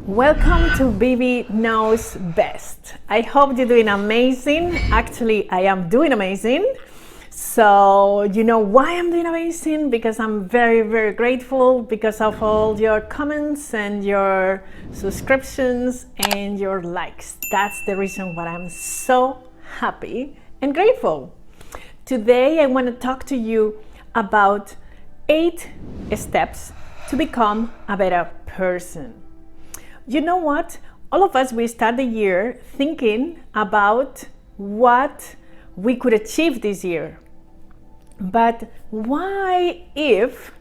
Welcome to Baby Knows Best. I hope you're doing amazing. Actually, I am doing amazing. So, you know why I'm doing amazing? Because I'm very, very grateful because of all your comments and your subscriptions and your likes. That's the reason why I'm so happy and grateful. Today, I want to talk to you about 8 steps to become a better person. You know what? All of us, we start the year thinking about what we could achieve this year. But why if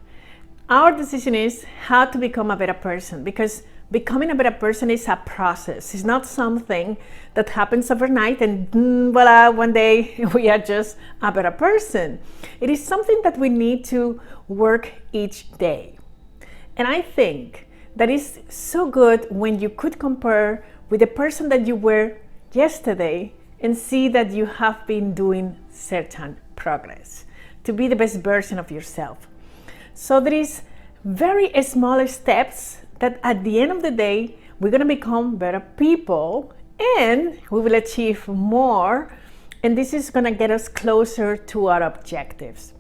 our decision is how to become a better person? Because becoming a better person is a process. It's not something that happens overnight and voila, one day we are just a better person. It is something that we need to work each day. And I think that is so good when you could compare with the person that you were yesterday and see that you have been doing certain progress to be the best version of yourself. So there is very small steps that at the end of the day, we're gonna become better people and we will achieve more. And this is gonna get us closer to our objectives.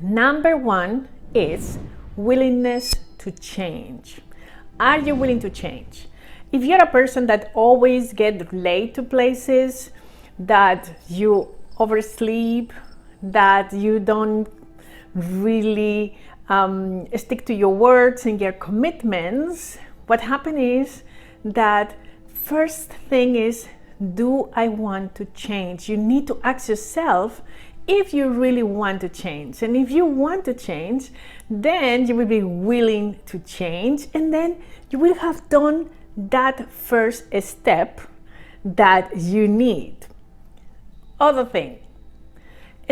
Number 1 is willingness to change. Are you willing to change? If you're a person that always gets late to places, that you oversleep, that you don't really stick to your words and your commitments, what happens is that first thing is, do I want to change? You need to ask yourself if you really want to change. And if you want to change, then you will be willing to change, and then you will have done that first step that you need. Other thing,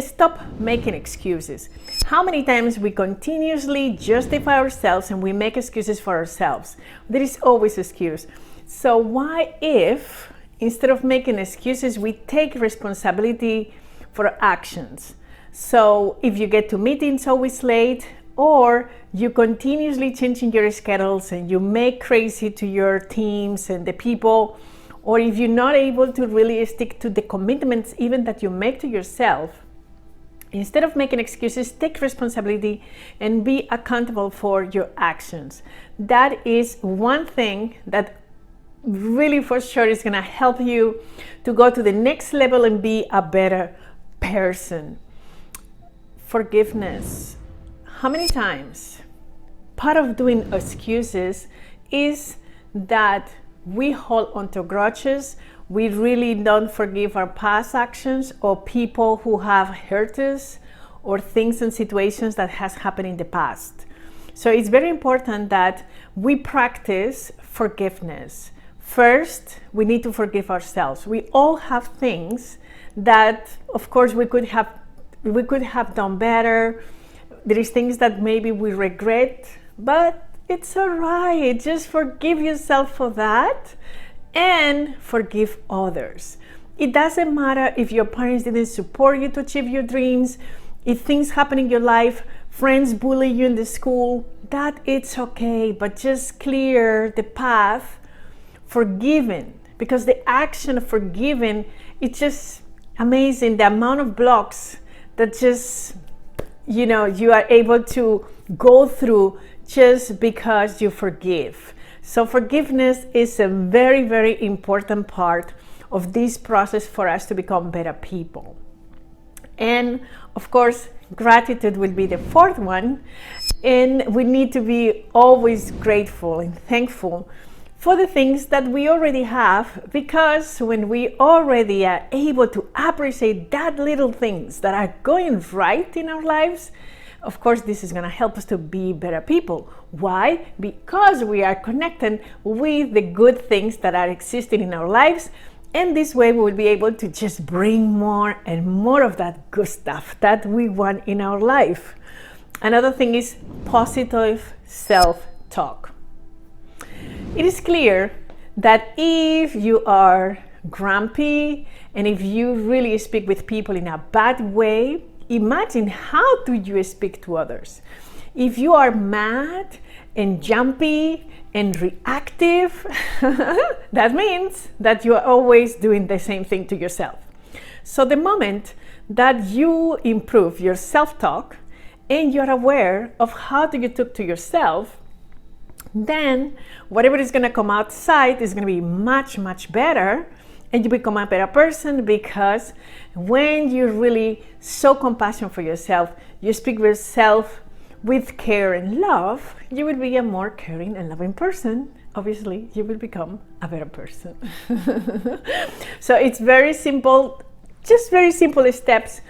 stop making excuses. How many times we continuously justify ourselves and we make excuses for ourselves? There is always excuse. So why if instead of making excuses, we take responsibility for actions? So if you get to meetings always late, or you continuously changing your schedules and you make crazy to your teams and the people, or if you're not able to really stick to the commitments even that you make to yourself, instead of making excuses, take responsibility and be accountable for your actions. That is one thing that really for sure is going to help you to go to the next level and be a better person. Forgiveness. How many times part of doing excuses is that we hold onto grudges, we really don't forgive our past actions or people who have hurt us or things and situations that has happened in the past. So it's very important that we practice forgiveness. First, we need to forgive ourselves. We all have things that, of course, we could have done better. There is things that maybe we regret, but it's all right. Just forgive yourself for that and forgive others. It doesn't matter if your parents didn't support you to achieve your dreams, if things happen in your life, friends bully you in the school, that it's okay, but just clear the path, forgiving, because the action of forgiving, it's just amazing the amount of blocks that just, you know, you are able to go through just because you forgive. So forgiveness is a very, very important part of this process for us to become better people. And of course, gratitude will be the 4th one. And we need to be always grateful and thankful for the things that we already have, because when we already are able to appreciate that little things that are going right in our lives, of course, this is going to help us to be better people. Why? Because we are connected with the good things that are existing in our lives, and this way we will be able to just bring more and more of that good stuff that we want in our life. Another thing is positive self-talk. It is clear that if you are grumpy and if you really speak with people in a bad way, imagine how do you speak to others. If you are mad and jumpy and reactive, that means that you are always doing the same thing to yourself. So the moment that you improve your self-talk and you're aware of how do you talk to yourself, then whatever is going to come outside is going to be much, much better, and you become a better person, because when you're really so compassionate for yourself, you speak with yourself with care and love, you will be a more caring and loving person. Obviously, you will become a better person. So it's very simple, just very simple steps,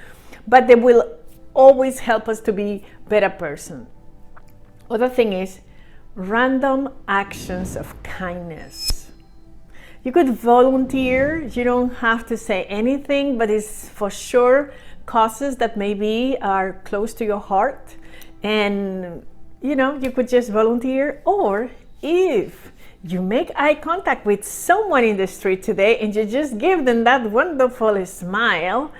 but they will always help us to be a better person. Other thing is random actions of kindness. You could volunteer, you don't have to say anything, but it's for sure causes that maybe are close to your heart, and you could just volunteer. Or if you make eye contact with someone in the street today and you just give them that wonderful smile,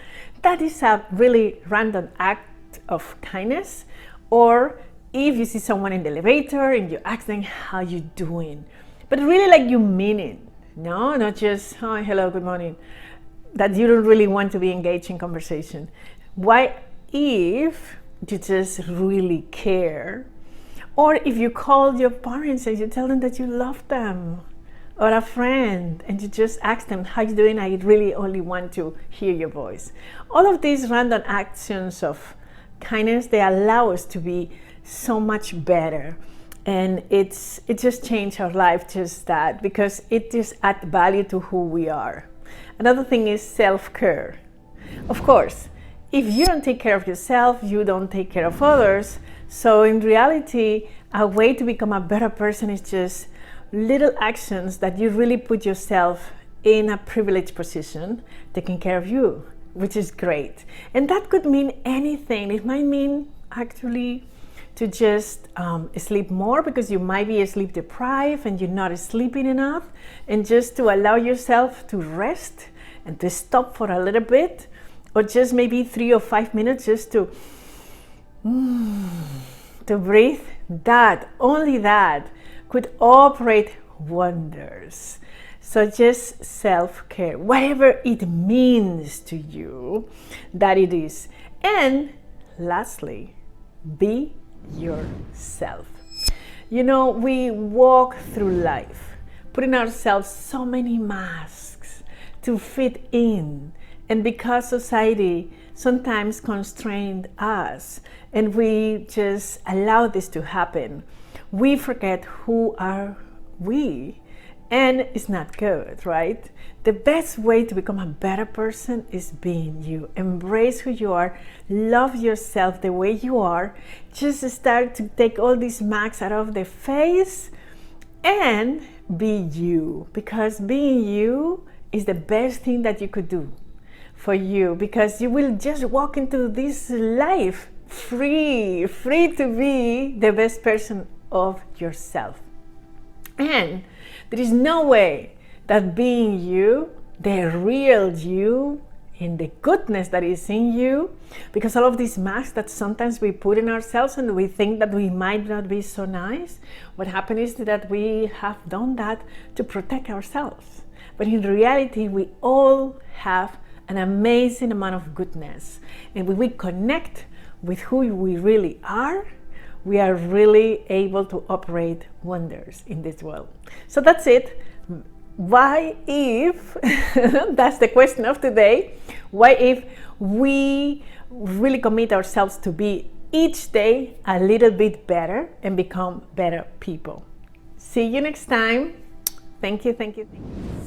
that is a really random act of kindness. Or if you see someone in the elevator and you ask them how you doing, but really like you mean it. No, not just, hi, hello, good morning. That you don't really want to be engaged in conversation. Why if you just really care? Or if you call your parents and you tell them that you love them, or a friend, and you just ask them, how you doing? I really only want to hear your voice. All of these random actions of kindness, they allow us to be so much better. And it just changed our life, just that, because it just adds value to who we are. Another thing is self-care. Of course, if you don't take care of yourself, you don't take care of others. So in reality, a way to become a better person is just little actions that you really put yourself in a privileged position, taking care of you, which is great. And that could mean anything. It might mean actually to just sleep more, because you might be sleep deprived and you're not sleeping enough, and just to allow yourself to rest and to stop for a little bit, or just maybe 3 or 5 minutes just to breathe. That, only that could operate wonders. So just self-care, whatever it means to you, that it is. And lastly, be yourself. We walk through life putting ourselves so many masks to fit in, and because society sometimes constrained us and we just allow this to happen, we forget who are we, and it's not good, right? The best way to become a better person is being you. Embrace who you are, love yourself the way you are, just start to take all these masks out of the face and be you, because being you is the best thing that you could do for you, because you will just walk into this life free to be the best person of yourself. And there is no way that being you, the real you, in the goodness that is in you, because all of these masks that sometimes we put in ourselves and we think that we might not be so nice, what happens is that we have done that to protect ourselves. But in reality, we all have an amazing amount of goodness. And when we connect with who we really are, we are really able to operate wonders in this world. So that's it. Why if, that's the question of today, why if we really commit ourselves to be each day a little bit better and become better people? See you next time. Thank you, thank you, thank you.